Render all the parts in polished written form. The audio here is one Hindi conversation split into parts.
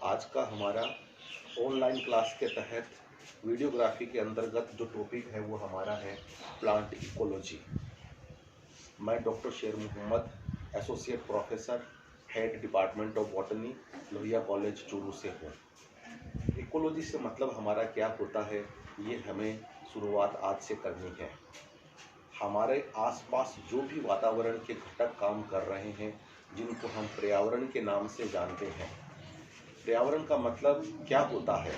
आज का हमारा ऑनलाइन क्लास के तहत वीडियोग्राफी के अंतर्गत जो टॉपिक है वो हमारा है प्लांट इकोलॉजी। मैं doctor Sher Mohammad, associate professor, head department of botany, Lohia college Churu से हूँ। इकोलॉजी से मतलब हमारा क्या होता है, ये हमें शुरुआत आज से करनी है। हमारे आसपास जो भी वातावरण के घटक काम कर रहे हैं, जिनको हम पर्यावरण के नाम से जानते हैं, पर्यावरण का मतलब क्या होता है,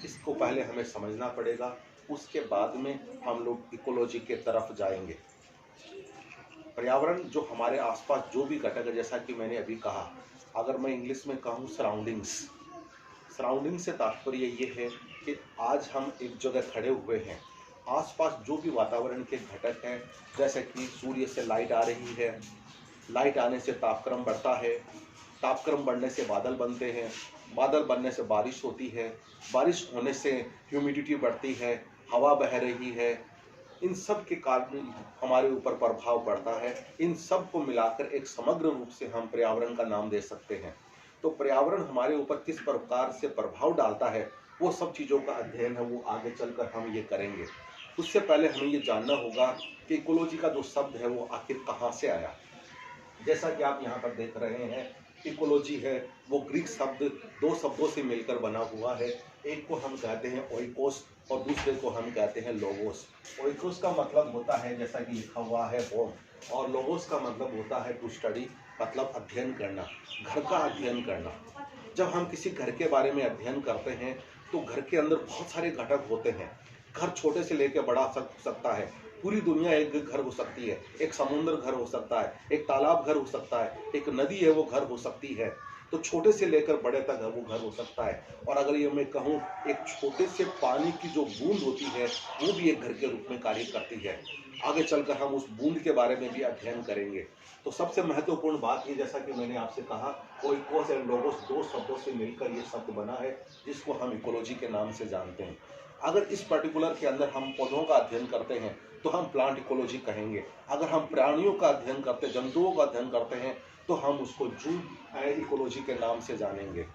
इसको पहले हमें समझना पड़ेगा। उसके बाद में हम लोग इकोलॉजी के तरफ जाएंगे। पर्यावरण जो हमारे आसपास जो भी घटक है, जैसा कि मैंने अभी कहा, अगर मैं इंग्लिश में कहूँ सराउंडिंग्स, सराउंडिंग से तात्पर्य ये है कि आज हम एक जगह खड़े हुए हैं, आसपास जो भी वातावरण के घटक हैं, जैसे कि सूर्य से लाइट आ रही है, लाइट आने से तापक्रम बढ़ता है, तापक्रम बढ़ने से बादल बनते हैं, बादल बनने से बारिश होती है, बारिश होने से ह्यूमिडिटी बढ़ती है, हवा बह रही है। इन सब के कारण हमारे ऊपर प्रभाव पड़ता है। इन सब को मिलाकर एक समग्र रूप से हम पर्यावरण का नाम दे सकते हैं। तो पर्यावरण हमारे ऊपर किस प्रकार से प्रभाव डालता है, वो सब चीज़ों का अध्ययन है, वो आगे चलकर हम ये करेंगे। उससे पहले हमें ये जानना होगा कि इकोलॉजी का जो शब्द है वो आखिर कहाँ से आया। जैसा कि आप यहाँ पर देख रहे हैं, इकोलॉजी है वो ग्रीक शब्द दो शब्दों से मिलकर बना हुआ है। एक को हम कहते हैं ओइकोस और दूसरे को हम कहते हैं लोगोस। ओइकोस का मतलब होता है, जैसा कि लिखा हुआ है, होम, और लोगोस का मतलब होता है टू स्टडी, मतलब अध्ययन करना, घर का अध्ययन करना। जब हम किसी घर के बारे में अध्ययन करते हैं तो घर के अंदर बहुत सारे घटक होते हैं। घर छोटे से लेकर बड़ा सकता है, पूरी दुनिया एक घर हो सकती है, एक समुद्र घर हो सकता है, एक तालाब घर हो सकता है, एक नदी है वो घर हो सकती है। तो छोटे से लेकर बड़े तक वो घर हो सकता है। और अगर ये मैं कहूँ, एक छोटे से पानी की जो बूंद होती है वो भी एक घर के रूप में कार्य करती है। आगे चलकर हम उस बूंद के बारे में भी अध्ययन करेंगे। तो सबसे महत्वपूर्ण बात ये, जैसा कि मैंने आपसे कहा, ओइकोस एंड लोगोस दो शब्दों से मिलकर ये शब्द बना है, जिसको हम इकोलॉजी के नाम से जानते हैं। अगर इस पर्टिकुलर के अंदर हम पौधों का अध्ययन करते हैं तो हम प्लांट इकोलॉजी कहेंगे। अगर हम प्राणियों का अध्ययन करते, जंतुओं का अध्ययन करते हैं, तो हम उसको जू इकोलॉजी के नाम से जानेंगे।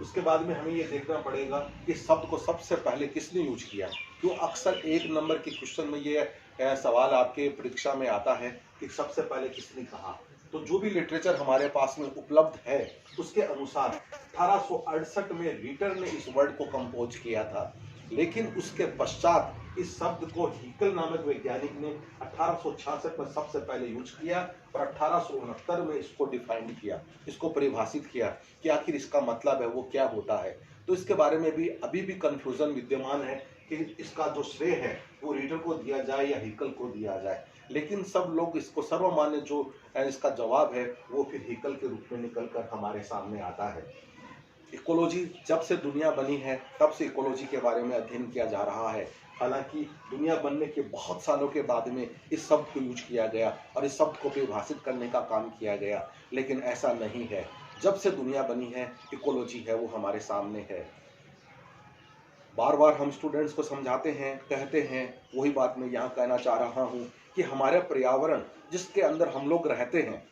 उसके बाद में हमें ये देखना पड़ेगा कि शब्द को सबसे पहले किसने यूज किया। तो अक्सर एक नंबर के क्वेश्चन में ये सवाल आपके परीक्षा में आता है कि सबसे पहले किसने कहा। तो जो भी लिटरेचर हमारे पास में उपलब्ध है उसके अनुसार 1868 में रीटर ने इस वर्ड को कंपोज किया था। लेकिन उसके पश्चात इस शब्द को हीकल नामक वैज्ञानिक ने 1866 में सबसे पहले यूज किया और 1869 में इसको डिफाइन किया, इसको परिभाषित किया कि आखिर इसका मतलब है वो क्या होता है। तो इसके बारे में भी अभी भी कंफ्यूजन विद्यमान है कि इसका जो श्रेय है वो रीडर को दिया जाए या हीकल को दिया जाए। लेकिन सब लोग इसको सर्वमान्य जो इसका जवाब है वो फिर हीकल के रूप में निकल कर हमारे सामने आता है। इकोलॉजी जब से दुनिया बनी है तब से इकोलॉजी के बारे में अध्ययन किया जा रहा है। हालांकि दुनिया बनने के बहुत सालों के बाद में इस शब्द को यूज किया गया और इस शब्द को परिभाषित करने का काम किया गया, लेकिन ऐसा नहीं है। जब से दुनिया बनी है इकोलॉजी है वो हमारे सामने है। बार बार हम स्टूडेंट्स को समझाते हैं, कहते हैं, वही बात मैं यहाँ कहना चाह रहा हूँ कि हमारे पर्यावरण जिसके अंदर हम लोग रहते हैं,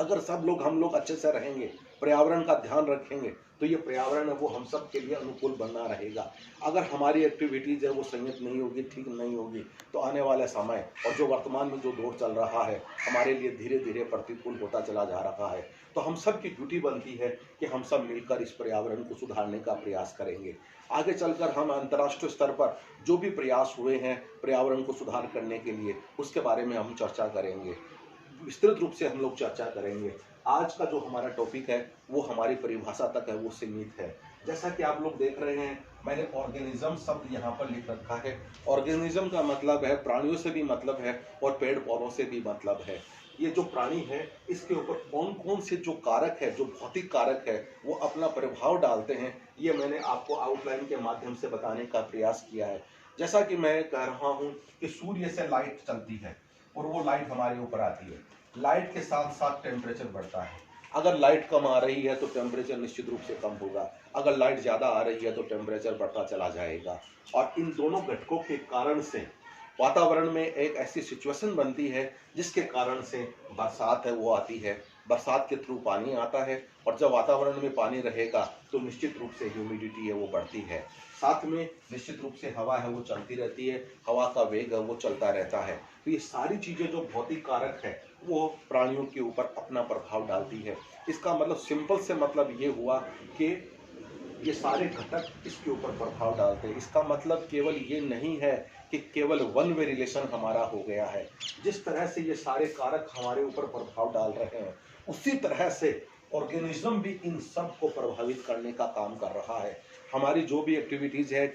अगर सब लोग हम लोग अच्छे से रहेंगे, पर्यावरण का ध्यान रखेंगे, तो ये पर्यावरण है वो हम सब के लिए अनुकूल बना रहेगा। अगर हमारी एक्टिविटीज़ है वो संयत नहीं होगी, ठीक नहीं होगी, तो आने वाला समय और जो वर्तमान में जो दौर चल रहा है हमारे लिए धीरे धीरे प्रतिकूल होता चला जा रहा है। तो हम सब की ड्यूटी बनती है कि हम सब मिलकर इस पर्यावरण को सुधारने का प्रयास करेंगे। आगे चलकर हम अंतर्राष्ट्रीय स्तर पर जो भी प्रयास हुए हैं पर्यावरण को सुधार करने के लिए, उसके बारे में हम चर्चा करेंगे, विस्तृत रूप से हम लोग चर्चा करेंगे। आज का जो हमारा टॉपिक है वो हमारी परिभाषा तक है वो सीमित है। जैसा कि आप लोग देख रहे हैं, मैंने ऑर्गेनिज्म शब्द यहाँ पर लिख रखा है। ऑर्गेनिज्म का मतलब है प्राणियों से भी मतलब है और पेड़ पौधों से भी मतलब है। ये जो प्राणी है इसके ऊपर कौन कौन से जो कारक है, जो भौतिक कारक है, वो अपना प्रभाव डालते हैं, ये मैंने आपको आउटलाइन के माध्यम से बताने का प्रयास किया है। जैसा कि मैं कह रहा हूँ कि सूर्य से लाइट चलती है और वो लाइट हमारे ऊपर आती है। लाइट के साथ साथ टेम्परेचर बढ़ता है। अगर लाइट कम आ रही है तो टेम्परेचर निश्चित रूप से कम होगा, अगर लाइट ज़्यादा आ रही है तो टेम्परेचर बढ़ता चला जाएगा। और इन दोनों घटकों के कारण से वातावरण में एक ऐसी सिचुएशन बनती है जिसके कारण से बरसात है वो आती है, बरसात के थ्रू पानी आता है, और जब वातावरण में पानी रहेगा तो निश्चित रूप से ह्यूमिडिटी है वो बढ़ती है। साथ में निश्चित रूप से हवा है वो चलती रहती है, हवा का वेग है वो चलता रहता है। तो ये सारी चीज़ें जो भौतिक कारक है वो प्राणियों के ऊपर अपना प्रभाव डालती है। इसका मतलब सिंपल से मतलब ये हुआ कि ये सारे घटक इसके ऊपर प्रभाव डालते हैं। इसका मतलब केवल ये नहीं है कि केवल वन वे रिलेशन हमारा हो गया है। जिस तरह से ये सारे कारक हमारे ऊपर प्रभाव डाल रहे हैं, उसी तरह से ऑर्गेनिज्म भी इन सब को प्रभावित करने का काम कर रहा है। हमारी जो भी एक्टिविटीज़ है,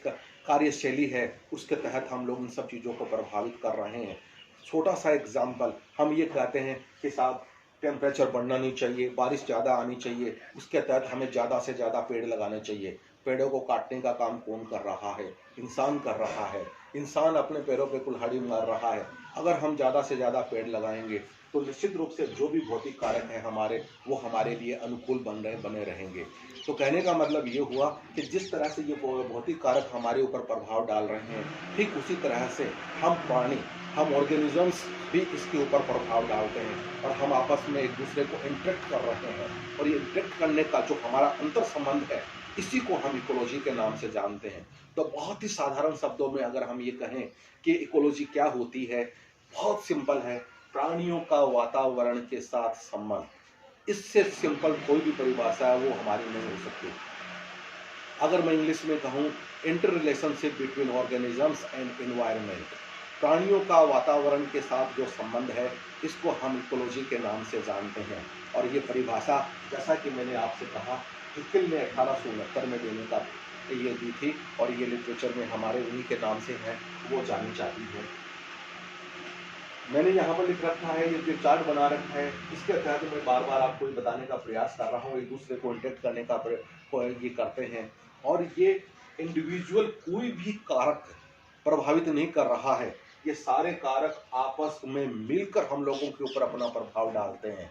कार्यशैली है, उसके तहत हम लोग इन सब चीज़ों को प्रभावित कर रहे हैं। छोटा सा एग्जाम्पल, हम ये कहते हैं कि साहब टेम्परेचर बढ़ना नहीं चाहिए, बारिश ज़्यादा आनी चाहिए, उसके तहत हमें ज़्यादा से ज़्यादा पेड़ लगाने चाहिए। पेड़ों को काटने का काम कौन कर रहा है? इंसान कर रहा है। इंसान अपने पैरों पे कुल्हाड़ी मार रहा है। अगर हम ज़्यादा से ज़्यादा पेड़ लगाएंगे तो निश्चित रूप से जो भी भौतिक कारक हैं हमारे, वो हमारे लिए अनुकूल बने रहेंगे। तो कहने का मतलब ये हुआ कि जिस तरह से ये भौतिक कारक हमारे ऊपर प्रभाव डाल रहे हैं, ठीक उसी तरह से हम प्राणी, हम ऑर्गेनिजम्स भी इसके ऊपर प्रभाव डालते हैं, और हम आपस में एक दूसरे को इंटरेक्ट कर रहे हैं। और ये इंटरेक्ट करने का जो हमारा अंतर संबंध है, इसी को हम इकोलॉजी के नाम से जानते हैं। तो बहुत ही साधारण शब्दों में अगर हम ये कहें कि इकोलॉजी क्या होती है, बहुत सिंपल है, प्राणियों का वातावरण के साथ संबंध। इससे सिंपल कोई भी परिभाषा है वो हमारी नहीं हो सकती। अगर मैं इंग्लिश में कहूँ, inter relationship between organisms and environment, प्राणियों का वातावरण के साथ जो संबंध है, इसको हम इकोलॉजी के नाम से जानते हैं। और ये परिभाषा, जैसा कि मैंने आपसे कहा, हिकिल ने 1869 में देने का ये दी थी, और ये लिटरेचर में हमारे उन्हीं के नाम से है, वो जानी जाती है। मैंने यहाँ पर लिख रखा है, ये जो चार्ट बना रखा है, इसके तहत मैं बार बार आपको बताने का प्रयास कर रहा हूँ, एक दूसरे को इंटरेक्ट करने का ये करते हैं। और ये इंडिविजुअल कोई भी कारक प्रभावित नहीं कर रहा है, ये सारे कारक आपस में मिलकर हम लोगों के ऊपर अपना प्रभाव डालते हैं।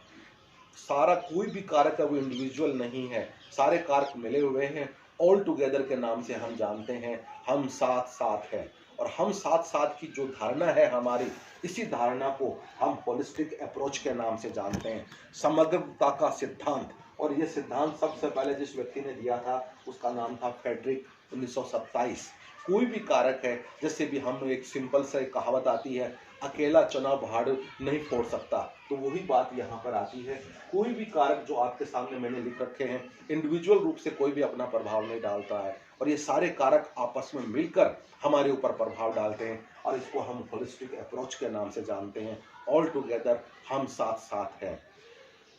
सारा कोई भी कारक है वो इंडिविजुअल नहीं है, सारे कारक मिले हुए हैं, ऑल टुगेदर के नाम से हम जानते हैं, हम साथ साथ हैं। और हम साथ साथ की जो धारणा है हमारी, इसी धारणा को हम होलिस्टिक अप्रोच के नाम से जानते हैं, समग्रता का सिद्धांत। और ये सिद्धांत सबसे पहले जिस व्यक्ति ने दिया था उसका नाम था फ्रेडरिक, 1927। कोई भी कारक है, जैसे भी हम एक सिंपल सा एक कहावत आती है, अकेला चना भाड़ नहीं फोड़ सकता, तो वही बात यहाँ पर आती है। कोई भी कारक जो आपके सामने मैंने लिख रखे हैं, इंडिविजुअल रूप से कोई भी अपना प्रभाव नहीं डालता है, और ये सारे कारक आपस में मिलकर हमारे ऊपर प्रभाव डालते हैं, और इसको हम होलिस्टिक अप्रोच के नाम से जानते हैं। ऑल टुगेदर हम साथ साथ हैं।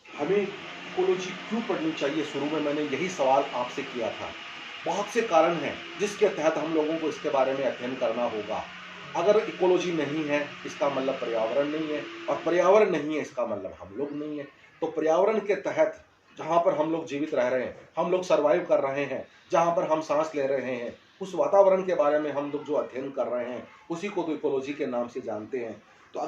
हमें इकोलॉजी क्यों पढ़नी चाहिए? शुरू में मैंने यही सवाल आपसे किया था। बहुत से कारण हैं जिसके तहत हम लोगों को इसके बारे में अध्ययन करना होगा। अगर इकोलॉजी नहीं है, इसका मतलब पर्यावरण नहीं है, और पर्यावरण नहीं है, इसका मतलब हम लोग नहीं है। तो पर्यावरण के तहत जहाँ पर हम लोग जीवित रह रहे हैं, हम लोग सर्वाइव कर रहे हैं, जहाँ पर हम सांस ले रहे हैं, उस वातावरण के बारे में हम लोग जो अध्ययन कर रहे हैं, उसी को तो इकोलॉजी के नाम से जानते हैं। तो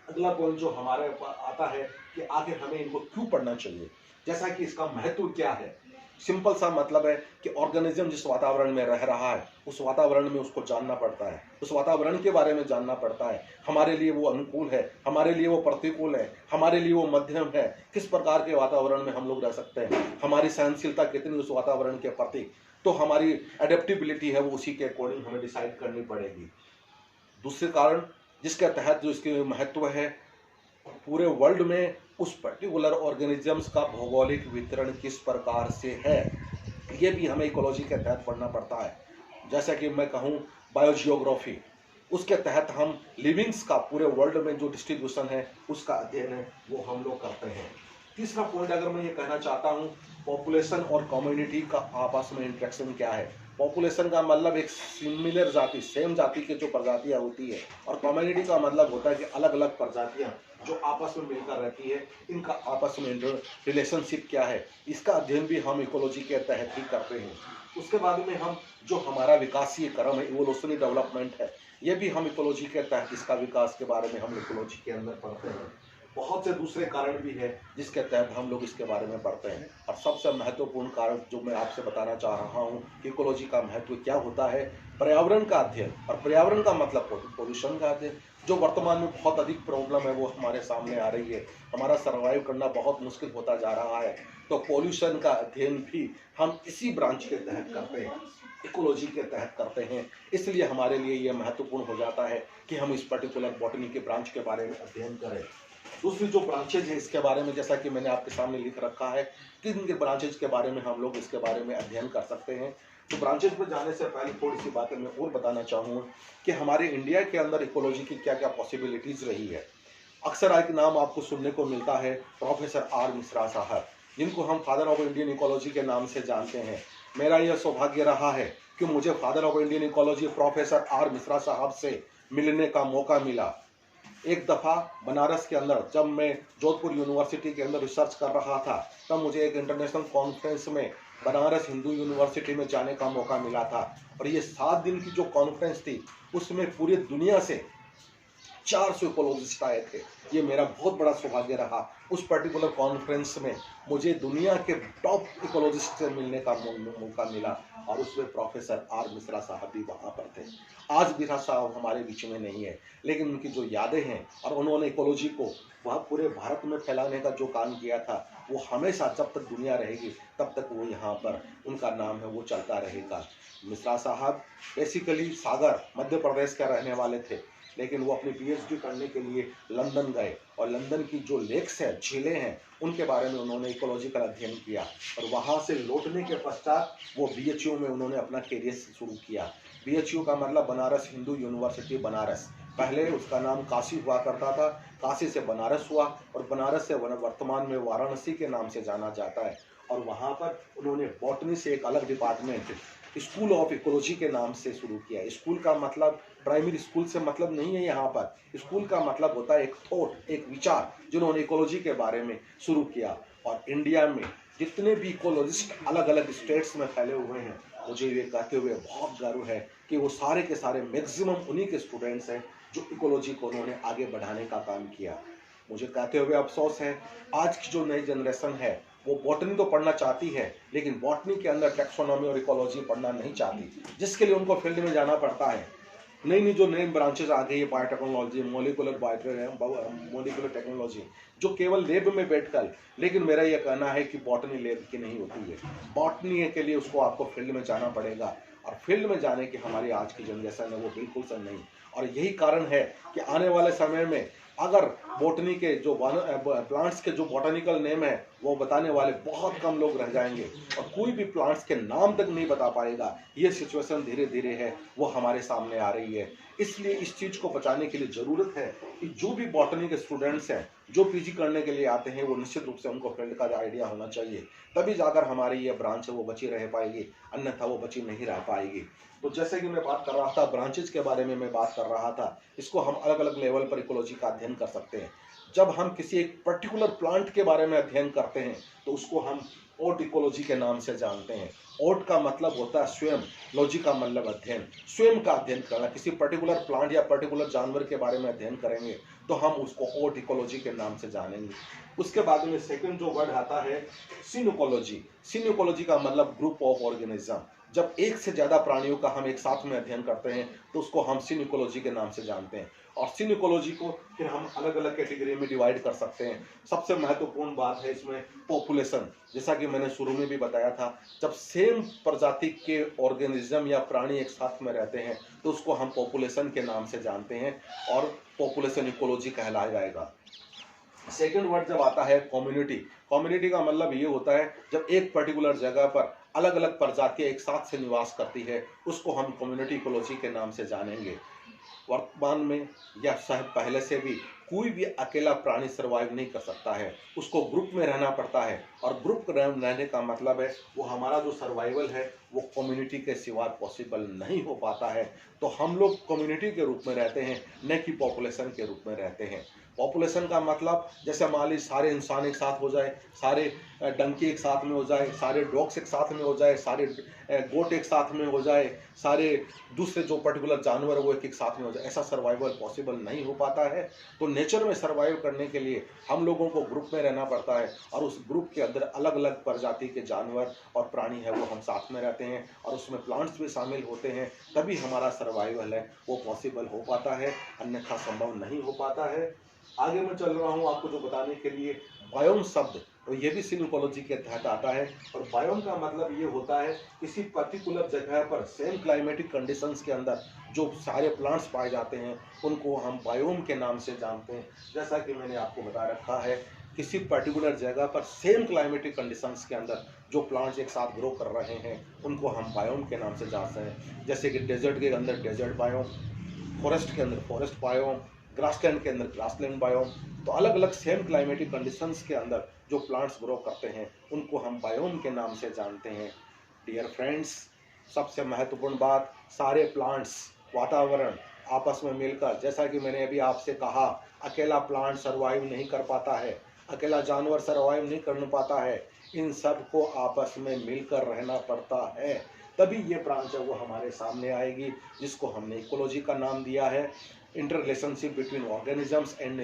अगला पॉइंट जो हमारे आता है कि आखिर हमें इनको क्यों पढ़ना चाहिए, जैसा कि इसका महत्व क्या है। सिंपल सा मतलब है कि ऑर्गेनिज्म जिस वातावरण में रह रहा है, उस वातावरण में उसको जानना पड़ता है, उस वातावरण के बारे में जानना पड़ता है। हमारे लिए वो अनुकूल है, हमारे लिए वो प्रतिकूल है, हमारे लिए वो मध्यम है, किस प्रकार के वातावरण में हम लोग रह सकते हैं, हमारी सहनशीलता कितनी उस वातावरण के प्रति, तो हमारी एडेप्टेबिलिटी है वो उसी के अकॉर्डिंग हमें डिसाइड करनी पड़ेगी। दूसरे कारण जिसके तहत जो इसके महत्व है, पूरे वर्ल्ड में उस पर्टिकुलर ऑर्गेनिजम्स का भौगोलिक वितरण किस प्रकार से है, ये भी हमें इकोलॉजी के तहत पढ़ना पड़ता है। जैसा कि मैं कहूँ बायोजियोग्राफी, उसके तहत हम लिविंग्स का पूरे वर्ल्ड में जो डिस्ट्रीब्यूशन है उसका अध्ययन है वो हम लोग करते हैं। तीसरा पॉइंट अगर मैं ये कहना चाहता हूँ, पॉपुलेशन और कम्युनिटी का आपस में इंटरेक्शन क्या है। पॉपुलेशन का मतलब एक सिमिलर जाति, सेम जाति की जो प्रजातियां होती है, और कम्युनिटी का मतलब होता है कि अलग अलग प्रजातियां जो आपस में मिलकर रहती है, इनका आपस में रिलेशनशिप क्या है, इसका अध्ययन भी हम इकोलॉजी के तहत ही करते हैं। उसके बाद में हम जो हमारा विकासीय क्रम है, इवोल्यूशनरी डेवलपमेंट है, ये भी हम इकोलॉजी के तहत इसका विकास के बारे में हम इकोलॉजी के अंदर पढ़ते हैं। बहुत से दूसरे कारण भी है जिसके तहत हम लोग इसके बारे में पढ़ते हैं। और सबसे महत्वपूर्ण कारण जो मैं आपसे बताना चाह रहा हूँ, इकोलॉजी का महत्व क्या होता है, पर्यावरण का अध्ययन। और पर्यावरण का मतलब पोल्यूशन का अध्ययन। जो वर्तमान में बहुत अधिक प्रॉब्लम है वो हमारे सामने आ रही है। हमारा सर्वाइव करना बहुत मुश्किल होता जा रहा है। तो पॉल्यूशन का अध्ययन भी हम इसी ब्रांच के तहत करते हैं, इकोलॉजी के तहत करते हैं। इसलिए हमारे लिए यह महत्वपूर्ण हो जाता है कि हम इस पर्टिकुलर बॉटनी के ब्रांच के बारे में अध्ययन करें। दूसरी जो ब्रांचेज है इसके बारे में, जैसा कि मैंने आपके सामने लिख रखा है, किन के ब्रांचेज के बारे में हम लोग इसके बारे में अध्ययन कर सकते हैं। तो ब्रांचेज पर जाने से पहले थोड़ी सी बातें मैं और बताना चाहूँगा कि हमारे इंडिया के अंदर इकोलॉजी की क्या क्या पॉसिबिलिटीज़ रही है। अक्सर एक नाम आपको सुनने को मिलता है प्रोफेसर आर मिश्रा साहब, जिनको हम फादर ऑफ इंडियन इकोलॉजी के नाम से जानते हैं। मेरा यह सौभाग्य रहा है कि मुझे father of Indian ecology professor are Mishra साहब से मिलने का मौका मिला। एक दफ़ा बनारस के अंदर जब मैं जोधपुर यूनिवर्सिटी के अंदर रिसर्च कर रहा था, तब मुझे एक इंटरनेशनल कॉन्फ्रेंस में बनारस हिंदू यूनिवर्सिटी में जाने का मौका मिला था। और ये 7 दिन की जो कॉन्फ्रेंस थी उसमें पूरी दुनिया से 400 इकोलॉजिस्ट आए थे। ये मेरा बहुत बड़ा सौभाग्य रहा। उस पर्टिकुलर कॉन्फ्रेंस में मुझे दुनिया के टॉप इकोलॉजिस्ट से मिलने का मौका मिला और उसमें प्रोफेसर आर मिश्रा साहब भी वहाँ पर थे। आज मिश्रा साहब हमारे बीच में नहीं है, लेकिन उनकी जो यादें हैं और उन्होंने इकोलॉजी को वह पूरे भारत में फैलाने का जो काम किया था, वो हमेशा जब तक दुनिया रहेगी तब तक वो यहाँ पर उनका नाम है वो चलता रहेगा। मिश्रा साहब बेसिकली सागर मध्य प्रदेश के रहने वाले थे, लेकिन वो अपनी पीएचडी करने के लिए लंदन गए और लंदन की जो लेक्स है, झीलें हैं, उनके बारे में उन्होंने इकोलॉजिकल अध्ययन किया। और वहाँ से लौटने के पश्चात वो बीएचयू में उन्होंने अपना करियर शुरू किया। बीएचयू का मतलब बनारस हिंदू यूनिवर्सिटी बनारस, पहले उसका नाम काशी हुआ करता था, काशी से बनारस हुआ और बनारस से वर्तमान में वाराणसी के नाम से जाना जाता है। और वहाँ पर उन्होंने बॉटनी से एक अलग डिपार्टमेंट स्कूल ऑफ इकोलॉजी के नाम से शुरू किया। स्कूल का मतलब प्राइमरी स्कूल से मतलब नहीं है। यहाँ पर स्कूल का मतलब होता है एक थॉट, एक विचार, जिन्होंने इकोलॉजी के बारे में शुरू किया। और इंडिया में जितने भी इकोलॉजिस्ट अलग अलग स्टेट्स में फैले हुए हैं, मुझे ये कहते हुए बहुत गर्व है कि वो सारे के सारे मैक्सिमम उन्हीं के स्टूडेंट्स हैं जो इकोलॉजी को उन्होंने आगे बढ़ाने का काम किया। मुझे कहते हुए अफसोस है, आज की जो नई जनरेशन है वो बॉटनी तो पढ़ना चाहती है, लेकिन बॉटनी के अंदर टेक्सोनॉमी और इकोलॉजी पढ़ना नहीं चाहती, जिसके लिए उनको फील्ड में जाना पड़ता है। नई जो नई ब्रांचेस आ गई है, बायोटेक्नोलॉजी, मोलिकुलर टेक्नोलॉजी, जो केवल लैब में बैठकर, लेकिन मेरा यह कहना है कि बॉटनी लैब की नहीं होती है। बॉटनी के लिए उसको आपको फील्ड में जाना पड़ेगा और फील्ड में जाने की हमारी आज की जनरेशन है वो बिल्कुल सही नहीं। और यही कारण है कि आने वाले समय में अगर बॉटनी के जो प्लांट्स के जो बॉटनिकल नेम है वो बताने वाले बहुत कम लोग रह जाएंगे और कोई भी प्लांट्स के नाम तक नहीं बता पाएगा। ये सिचुएशन धीरे धीरे है वो हमारे सामने आ रही है। इसलिए इस चीज़ को बचाने के लिए ज़रूरत है कि जो भी बॉटनी के स्टूडेंट्स हैं जो पीजी करने के लिए आते हैं, वो निश्चित रूप से उनको फील्ड का आइडिया होना चाहिए, तभी जाकर हमारी ये ब्रांच है वो बची रह पाएगी, अन्यथा वो बची नहीं रह पाएगी। तो जैसे कि मैं बात कर रहा था ब्रांचेज के बारे में, मैं बात कर रहा था, इसको हम अलग अलग लेवल पर इकोलॉजी का अध्ययन कर सकते हैं। जब हम किसी एक पर्टिकुलर प्लांट के बारे में अध्ययन करते हैं तो उसको हम ओट इकोलॉजी के नाम से जानते हैं। ओट का मतलब होता है स्वयं, लॉजी का मतलब अध्ययन, स्वयं का अध्ययन करना। किसी पर्टिकुलर प्लांट या पर्टिकुलर जानवर के बारे में अध्ययन करेंगे तो हम उसको ओट इकोलॉजी के नाम से जानेंगे। उसके बाद में सेकंड जो वर्ड आता है सिनोकोलॉजी। सिनोकोलॉजी का मतलब ग्रुप ऑफ ऑर्गेनिज्म। जब एक से ज़्यादा प्राणियों का हम एक साथ में अध्ययन करते हैं तो उसको हम सिनोकोलॉजी के नाम से जानते हैं। और सिनोकोलॉजी को फिर हम अलग अलग कैटेगरी में डिवाइड कर सकते हैं। सबसे महत्वपूर्ण बात है इसमें पॉपुलेशन। जैसा कि मैंने शुरू में भी बताया था, जब सेम प्रजाति के ऑर्गेनिज्म या प्राणी एक साथ में रहते हैं तो उसको हम पॉपुलेशन के नाम से जानते हैं और पॉपुलेशन इकोलॉजी कहलाया जाएगा। सेकेंड वर्ड जब आता है कम्युनिटी। कम्युनिटी का मतलब ये होता है जब एक पर्टिकुलर जगह पर अलग अलग प्रजातियां एक साथ से निवास करती है, उसको हम कम्युनिटी इकोलॉजी के नाम से जानेंगे। वर्तमान में या शायद पहले से भी कोई भी अकेला प्राणी सर्वाइव नहीं कर सकता है, उसको ग्रुप में रहना पड़ता है। और ग्रुप रहने का मतलब है वो हमारा जो सर्वाइवल है वो कम्युनिटी के सिवा पॉसिबल नहीं हो पाता है। तो हम लोग कम्युनिटी के रूप में रहते हैं, न कि पॉपुलेशन के रूप में रहते हैं। पॉपुलेशन का मतलब जैसे मान लीजिए सारे इंसान एक साथ हो जाए, सारे डंकी एक साथ में हो जाए, सारे डॉग्स एक साथ में हो जाए, सारे गोट एक साथ में हो जाए, सारे दूसरे जो पर्टिकुलर जानवर वो एक साथ में हो जाए, ऐसा सर्वाइवल पॉसिबल नहीं हो पाता है। तो नेचर में सर्वाइव करने के लिए हम लोगों को ग्रुप में रहना पड़ता है और उस ग्रुप के अंदर अलग अलग प्रजाति के जानवर और प्राणी है वो हम साथ में रहते हैं और उसमें प्लांट्स भी शामिल होते हैं, तभी हमारा सर्वाइवल है वो पॉसिबल हो पाता है, अन्यथा संभव नहीं हो पाता है। आगे मैं चल रहा हूँ आपको जो बताने के लिए, बायोम शब्द तो ये भी सिल इकोलॉजी के तहत आता है। और बायोम का मतलब ये होता है किसी पर्टिकुलर जगह पर सेम क्लाइमेटिक कंडीशंस के अंदर जो सारे प्लांट्स पाए जाते हैं उनको हम बायोम के नाम से जानते हैं। जैसा कि मैंने आपको बता रखा है, किसी पर्टिकुलर जगह पर सेम क्लाइमेटिक कंडीशंस के अंदर जो प्लांट्स एक साथ ग्रो कर रहे हैं उनको हम बायोम के नाम से जानते हैं। जैसे कि डेजर्ट के अंदर डेजर्ट बायोम, फॉरेस्ट के अंदर फॉरेस्ट बायोम, ग्रासलैंड के अंदर ग्रासलैंड बायोम। तो अलग अलग सेम क्लाइमेटिक कंडीशंस के अंदर जो प्लांट्स ग्रो करते हैं उनको हम बायोम के नाम से जानते हैं। डियर फ्रेंड्स, सबसे महत्वपूर्ण बात, सारे प्लांट्स, वातावरण आपस में मिलकर, जैसा कि मैंने अभी आपसे कहा, अकेला प्लांट सर्वाइव नहीं कर पाता है, अकेला जानवर सर्वाइव नहीं कर पाता है, इन सब को आपस में मिलकर रहना पड़ता है, तभी ये ब्रांच है वो हमारे सामने आएगी, जिसको हमने इकोलॉजी का नाम दिया है। Inter relationship between organisms and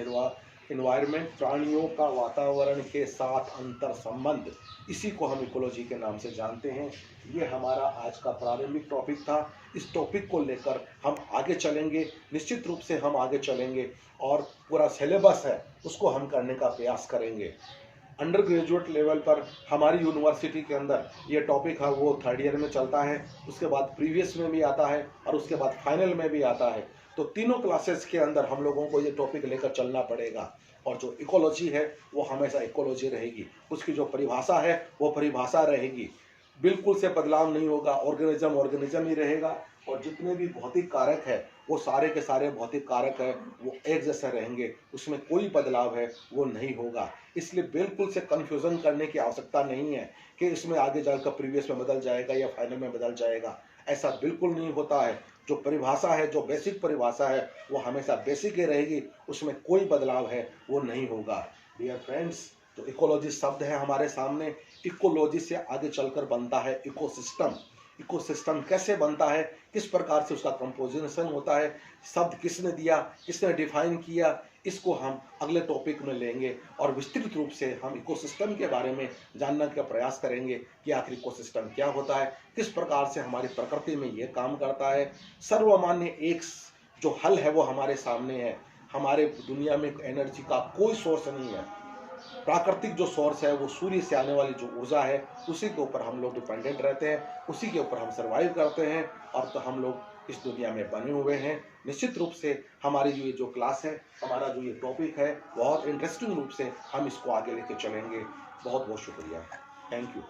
environment, प्राणियों का वातावरण के साथ अंतर संबंध, इसी को हम इकोलॉजी के नाम से जानते हैं। ये हमारा आज का प्रारंभिक टॉपिक था। इस टॉपिक को लेकर हम आगे चलेंगे, निश्चित रूप से हम आगे चलेंगे और पूरा सिलेबस है उसको हम करने का प्रयास करेंगे। अंडर ग्रेजुएट लेवल पर हमारी यूनिवर्सिटी के अंदर ये टॉपिक है वो 3rd ईयर में चलता है, उसके बाद प्रीवियस में भी आता है और उसके बाद फाइनल में भी आता है। तो तीनों क्लासेस के अंदर हम लोगों को ये टॉपिक लेकर चलना पड़ेगा और जो इकोलॉजी है वो हमेशा इकोलॉजी रहेगी, उसकी जो परिभाषा है वो परिभाषा रहेगी, बिल्कुल से बदलाव नहीं होगा। ऑर्गेनिज्म ऑर्गेनिज्म ही रहेगा और जितने भी भौतिक कारक है वो सारे के सारे भौतिक कारक है वो एक जैसे रहेंगे, उसमें कोई बदलाव है वो नहीं होगा। इसलिए बिल्कुल से कंफ्यूजन करने की आवश्यकता नहीं है कि इसमें आगे जाकर प्रीवियस में बदल जाएगा या फाइनल में बदल जाएगा, ऐसा बिल्कुल नहीं होता है। जो परिभाषा है, जो बेसिक परिभाषा है वो हमेशा बेसिक ही रहेगी, उसमें कोई बदलाव है वो नहीं होगा। डियर फ्रेंड्स, जो इकोलॉजी शब्द है हमारे सामने, इकोलॉजी से आगे चलकर बनता है इकोसिस्टम। इकोसिस्टम कैसे बनता है, किस प्रकार से उसका कंपोजिशन होता है, शब्द किसने दिया, किसने डिफाइन किया, इसको हम अगले टॉपिक में लेंगे और विस्तृत रूप से हम इकोसिस्टम के बारे में जानने का प्रयास करेंगे कि आखिर इकोसिस्टम क्या होता है, किस प्रकार से हमारी प्रकृति में ये काम करता है। सर्वमान्य एक जो हल है वो हमारे सामने है। हमारे दुनिया में एनर्जी का कोई सोर्स नहीं है, प्राकृतिक जो सोर्स है वो सूर्य से आने वाली जो ऊर्जा है उसी के ऊपर हम लोग डिपेंडेंट रहते हैं, उसी के ऊपर हम सर्वाइव करते हैं और तो हम लोग इस दुनिया में बने हुए हैं। निश्चित रूप से हमारी ये जो क्लास है, हमारा जो ये टॉपिक है, बहुत इंटरेस्टिंग रूप से हम इसको आगे लेके चलेंगे। बहुत बहुत शुक्रिया, थैंक यू।